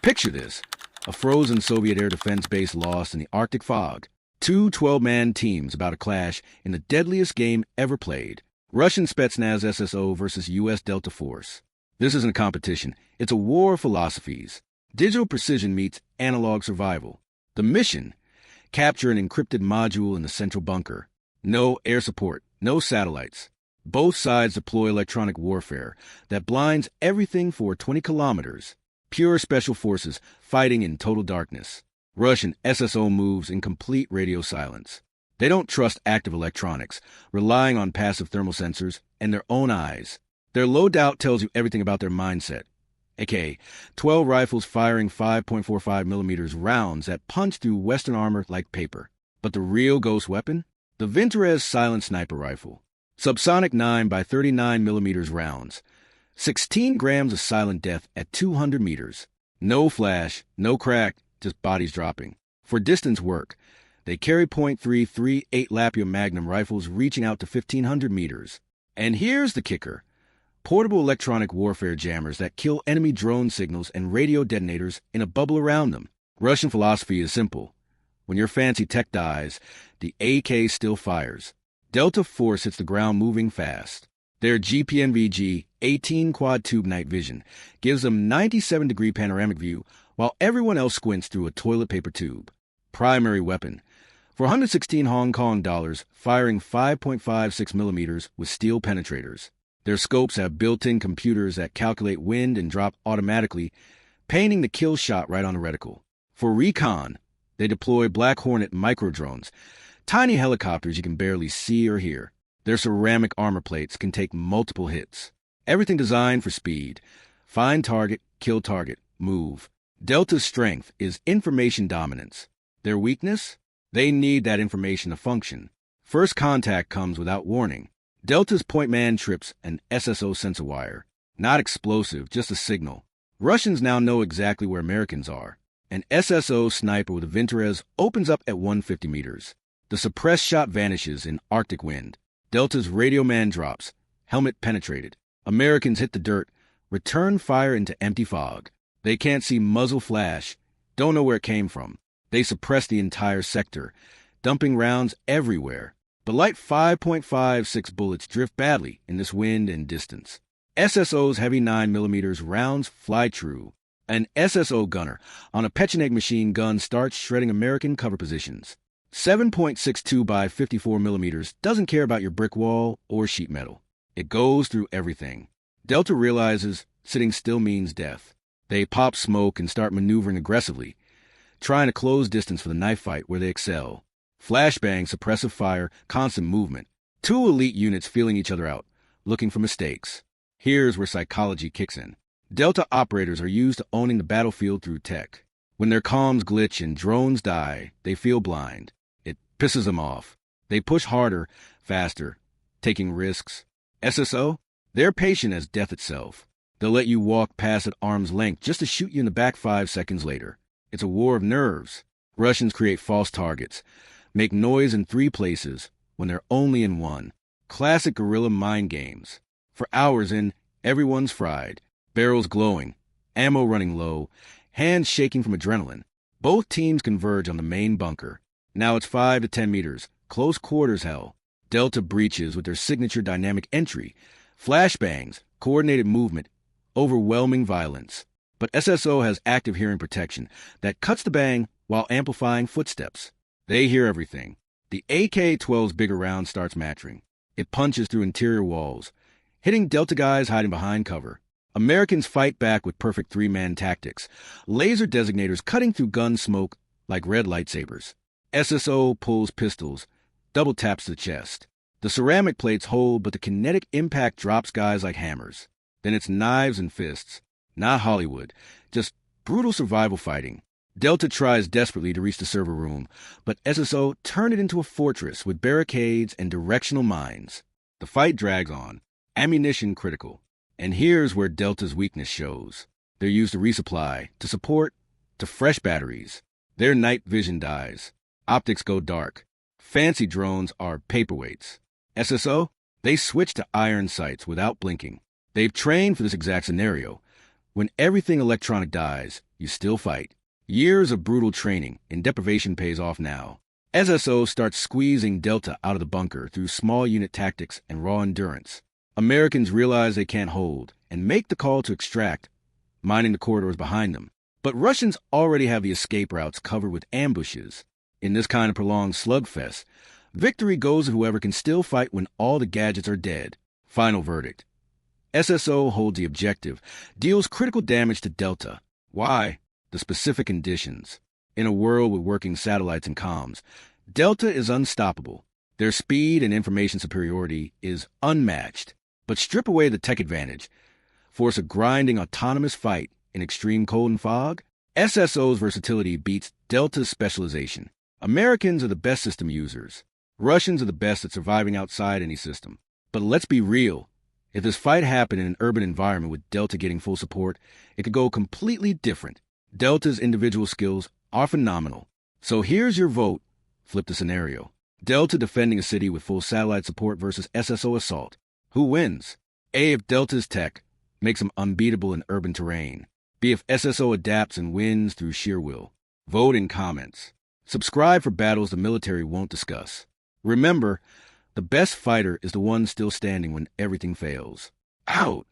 Picture this. A frozen Soviet air defense base lost in the Arctic fog. Two 12-man teams about to clash in the deadliest game ever played. Russian Spetsnaz SSO versus U.S. Delta Force. This isn't a competition. It's a war of philosophies. Digital precision meets analog survival. The mission: capture an encrypted module in the central bunker. No air support, no satellites. Both sides deploy electronic warfare that blinds everything for 20 kilometers. Pure special forces fighting in total darkness. Russian SSO moves in complete radio silence. They don't trust active electronics, relying on passive thermal sensors and their own eyes. Their loadout tells you everything about their mindset. aka 12 rifles firing 5.45 millimeters rounds that punch through Western armor like paper. But the real ghost weapon? The Vintorez silent sniper rifle. Subsonic 9 by 39 millimeters rounds. 16 grams of silent death at 200 meters. No flash, no crack, just bodies dropping. For distance work, they carry .338 Lapua Magnum rifles reaching out to 1,500 meters. And here's the kicker. Portable electronic warfare jammers that kill enemy drone signals and radio detonators in a bubble around them. Russian philosophy is simple. When your fancy tech dies, the AK still fires. Delta Force hits the ground moving fast. Their GPNVG 18 quad tube night vision gives them 97-degree panoramic view while everyone else squints through a toilet paper tube. Primary weapon. For 116 Hong Kong dollars, firing 5.56 millimeters with steel penetrators. Their scopes have built-in computers that calculate wind and drop automatically, painting the kill shot right on the reticle. For recon, they deploy Black Hornet micro-drones, tiny helicopters you can barely see or hear. Their ceramic armor plates can take multiple hits. Everything designed for speed. Find target, kill target, move. Delta's strength is information dominance. Their weakness? They need that information to function. First contact comes without warning. Delta's point man trips an SSO sensor wire. Not explosive, just a signal. Russians now know exactly where Americans are. An SSO sniper with a Vintorez opens up at 150 meters. The suppressed shot vanishes in Arctic wind. Delta's radio man drops. Helmet penetrated. Americans hit the dirt. Return fire into empty fog. They can't see muzzle flash. Don't know where it came from. They suppress the entire sector, dumping rounds everywhere. The light 5.56 bullets drift badly in this wind and distance. SSO's heavy 9mm rounds fly true. An SSO gunner on a Pecheneg machine gun starts shredding American cover positions. 7.62 by 54mm doesn't care about your brick wall or sheet metal. It goes through everything. Delta realizes sitting still means death. They pop smoke and start maneuvering aggressively, trying to close distance for the knife fight where they excel. Flashbang, suppressive fire, constant movement. Two elite units feeling each other out, looking for mistakes. Here's where psychology kicks in. Delta operators are used to owning the battlefield through tech. When their comms glitch and drones die, they feel blind. It pisses them off. They push harder, faster, taking risks. SSO? They're patient as death itself. They'll let you walk past at arm's length just to shoot you in the back 5 seconds later. It's a war of nerves. Russians create false targets, make noise in 3 places when they're only in 1. Classic guerrilla mind games. For hours in, everyone's fried. Barrels glowing, ammo running low, hands shaking from adrenaline. Both teams converge on the main bunker. Now it's 5 to 10 meters, close quarters hell. Delta breaches with their signature dynamic entry, flashbangs, coordinated movement, overwhelming violence. But SSO has active hearing protection that cuts the bang while amplifying footsteps. They hear everything. The AK-12's bigger round starts mattering. It punches through interior walls, hitting Delta guys hiding behind cover. Americans fight back with perfect 3-man tactics, laser designators cutting through gun smoke like red lightsabers. SSO pulls pistols, double taps the chest. The ceramic plates hold, but the kinetic impact drops guys like hammers. Then it's knives and fists. Not Hollywood, just brutal survival fighting. Delta tries desperately to reach the server room, but SSO turn it into a fortress with barricades and directional mines. The fight drags on, ammunition critical. And here's where Delta's weakness shows. They're used to resupply, to support, to fresh batteries. Their night vision dies. Optics go dark. Fancy drones are paperweights. SSO? They switch to iron sights without blinking. They've trained for this exact scenario. When everything electronic dies, you still fight. Years of brutal training and deprivation pays off now. SSO starts squeezing Delta out of the bunker through small unit tactics and raw endurance. Americans realize they can't hold and make the call to extract, mining the corridors behind them. But Russians already have the escape routes covered with ambushes. In this kind of prolonged slugfest, victory goes to whoever can still fight when all the gadgets are dead. Final verdict. SSO holds the objective, deals critical damage to Delta. Why? The specific conditions. In a world with working satellites and comms, Delta is unstoppable. Their speed and information superiority is unmatched. But strip away the tech advantage, force a grinding autonomous fight in extreme cold and fog, SSO's versatility beats Delta's specialization. Americans are the best system users. Russians are the best at surviving outside any system. But let's be real. If this fight happened in an urban environment with Delta getting full support, it could go completely different. Delta's individual skills are phenomenal. So here's your vote. Flip the scenario. Delta defending a city with full satellite support versus SSO assault. Who wins? A, if Delta's tech makes them unbeatable in urban terrain. B, if SSO adapts and wins through sheer will. Vote in comments. Subscribe for battles the military won't discuss. Remember, the best fighter is the one still standing when everything fails. Out!